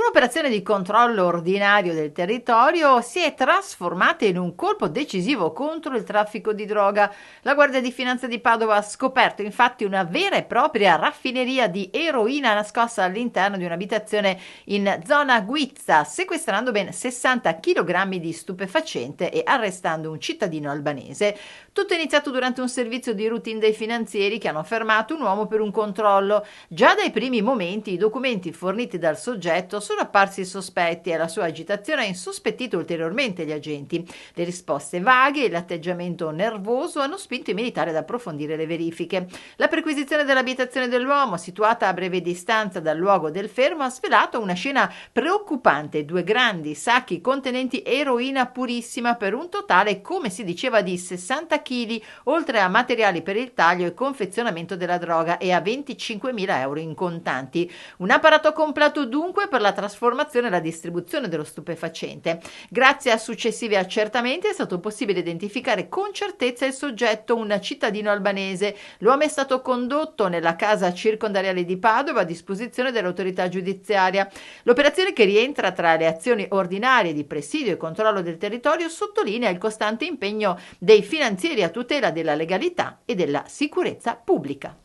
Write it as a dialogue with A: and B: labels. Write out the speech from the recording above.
A: Un'operazione di controllo ordinario del territorio si è trasformata in un colpo decisivo contro il traffico di droga. La Guardia di Finanza di Padova ha scoperto infatti una vera e propria raffineria di eroina nascosta all'interno di un'abitazione in zona Guizza, sequestrando ben 60 kg di stupefacente e arrestando un cittadino albanese. Tutto è iniziato durante un servizio di routine dei finanzieri che hanno fermato un uomo per un controllo. Già dai primi momenti i documenti forniti dal soggetto sono apparsi sospetti e la sua agitazione ha insospettito ulteriormente gli agenti. Le risposte vaghe e l'atteggiamento nervoso hanno spinto i militari ad approfondire le verifiche. La perquisizione dell'abitazione dell'uomo, situata a breve distanza dal luogo del fermo, ha svelato una scena preoccupante: due grandi sacchi contenenti eroina purissima per un totale, come si diceva, di 60 kg, oltre a materiali per il taglio e confezionamento della droga e a 25.000 euro in contanti. Un apparato completo dunque per la trasformazione e la distribuzione dello stupefacente. Grazie a successivi accertamenti è stato possibile identificare con certezza il soggetto, un cittadino albanese. L'uomo è stato condotto nella casa circondariale di Padova a disposizione dell'autorità giudiziaria. L'operazione, che rientra tra le azioni ordinarie di presidio e controllo del territorio, sottolinea il costante impegno dei finanzieri a tutela della legalità e della sicurezza pubblica.